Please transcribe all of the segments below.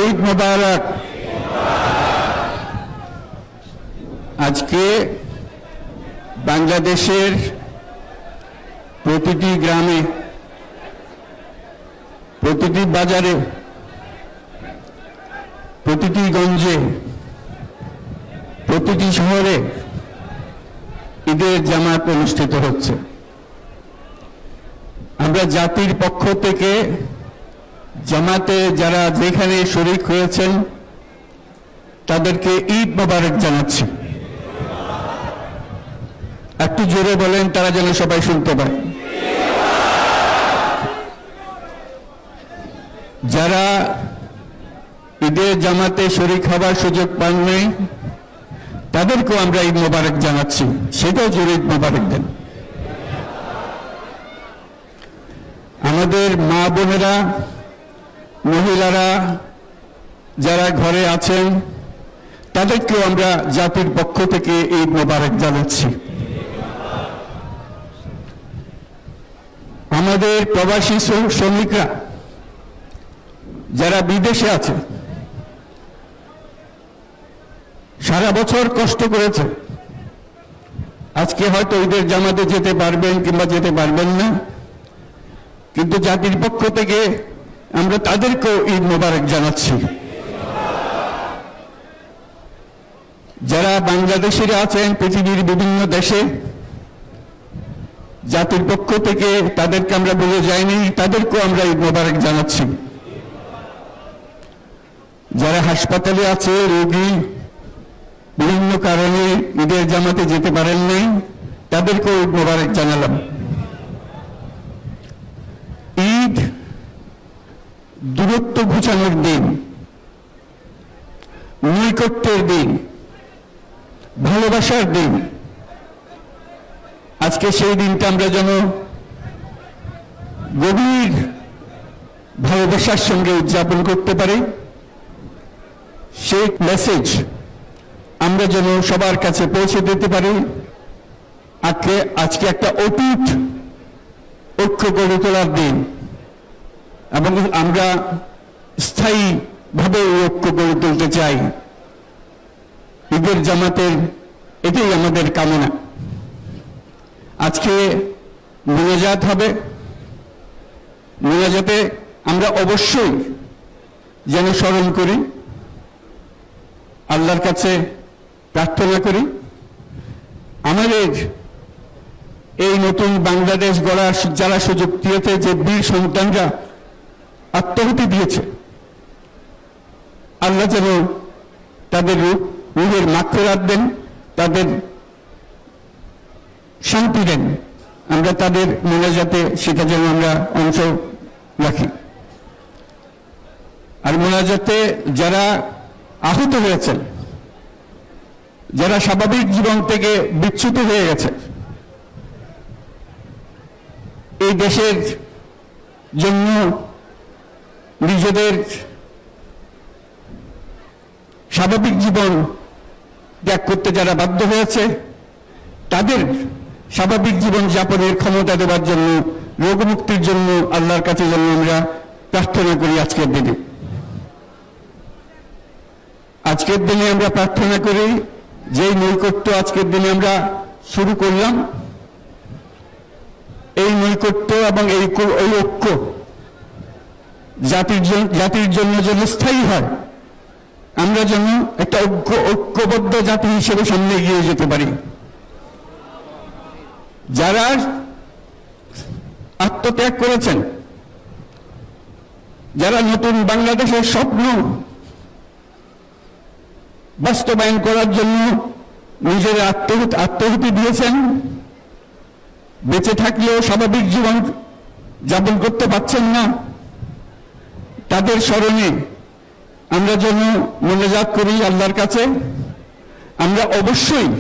ঈদ মোবারক। আজকে বাংলাদেশের প্রতিটি গ্রামে, প্রতিটি বাজারে, প্রতিটি গঞ্জে, প্রতিটি শহরে ঈদের জামাত অনুষ্ঠিত হচ্ছে। আমরা জাতির পক্ষ থেকে জামাতে যারা যেখানে শরীক হয়েছেন তাদেরকে ঈদ মোবারক জানাচ্ছি। একটু জোরে বলেন, তারা যেন সবাই শুনতে পায়। যারা ঈদের জামাতে শরীক হবার সুযোগ পান নাই তাদেরকেও আমরা ঈদ মোবারক জানাচ্ছি, সেটাও জোরে ঈদ মোবারক দেন। আমাদের মা বোনেরা, মহিলারা যারা ঘরে আছেন তাদেরকেও আমরা জাতির পক্ষ থেকে ঈদ মোবারক জানাচ্ছি। আমাদের প্রবাসী শ্রমিকরা যারা বিদেশে আছে, সারা বছর কষ্ট করেছে, আজকে হয়তো ঈদের জামাতে যেতে পারবেন কিংবা যেতে পারবেন না, কিন্তু জাতির পক্ষ থেকে আমরা তাদেরকেও ঈদ মোবারক জানাচ্ছি। যারা বাংলাদেশিরা আছেন পৃথিবীর বিভিন্ন দেশে, জাতির পক্ষ থেকে তাদেরকে আমরা বলে যাইনি, তাদেরকেও আমরা ঈদ মোবারক জানাচ্ছি। যারা হাসপাতালে আছে, রোগী, বিভিন্ন কারণে ঈদের জামাতে যেতে পারেন নাই, তাদেরকেও ঈদ মোবারক জানালাম। ঈদ দূরত্ব ঘুচানোর দিন, নৈকট্যের দিন, ভালোবাসার দিন। আজকে সেই দিনটা আমরা যেন গভীর ভালোবাসার সঙ্গে উদযাপন করতে পারি, সেই মেসেজ আমরা যেন সবার কাছে পৌঁছে দিতে পারি। আজকে একটা অটুট ঐক্য গড়ে তোলার দিন, এবং আমরা স্থায়ীভাবে এই ঐক্য গড়ে তুলতে চাই। ঈদের জামাতের এটাই আমাদের কামনা। আজকে মোনাজাত হবে, মোনাজাতে আমরা অবশ্যই যেন স্মরণ করি, আল্লাহর কাছে প্রার্থনা করি। আমাদের এই নতুন বাংলাদেশ গড়ার যারা সুযোগ দিয়েছে, যে বীর সন্তানরা আত্মাহুতি দিয়েছে, আল্লাহ যেন তাদের রূহের মাগফিরাত দেন, তাদের শান্তি দেন। আমরা তাদের মোনাজাতে সেটা যেন আমরা অংশ রাখি। আর মোনাজাতে যারা আহত হয়েছেন, যারা স্বাভাবিক জীবন থেকে বিচ্যুত হয়ে গেছে, এই দেশের জন্য নিজেদের স্বাভাবিক জীবন ত্যাগ করতে যারা বাধ্য হয়েছে, তাদের স্বাভাবিক জীবন যাপনের ক্ষমতা দেওয়ার জন্য, রোগমুক্তির জন্য আল্লাহর কাছে যেন আমরা প্রার্থনা করি। আজকের দিনে আমরা প্রার্থনা করি, যেই নৈকট্য আজকের দিনে আমরা শুরু করলাম, এই নৈকট্য এবং এই ঐক্য জাতির জন্য যেন স্থায়ী হয়, আমরা যেন একটা ঐক্যবদ্ধ জাতি হিসেবে সামনে এগিয়ে যেতে পারি। যারা আত্মত্যাগ করেছেন, যারা নতুন বাংলাদেশের স্বপ্ন বাস্তবায়ন করার জন্য নিজের আত্মাহুতি দিয়েছেন, বেঁচে থাকলেও স্বাভাবিক জীবন যাপন করতে পারছেন না, তাদের স্মরণে আমরা যেন মোনাজাত করি আল্লাহর কাছে। আমরা অবশ্যই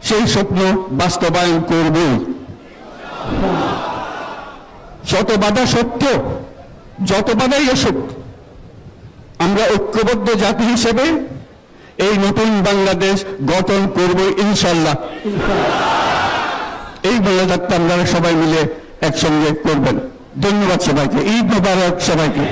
সেই স্বপ্ন বাস্তবায়ন করব। শত বাধা সত্ত্বেও, যত বাধাই আসুক, আমরা ঐক্যবদ্ধ জাতি হিসেবে এই নতুন বাংলাদেশ গঠন করব ইনশাআল্লাহ। এই মোনাজাতটা আপনারা সবাই মিলে একসঙ্গে করবেন। ধন্যবাদ সবাইকে। ঈদ মোবারক সবাইকে।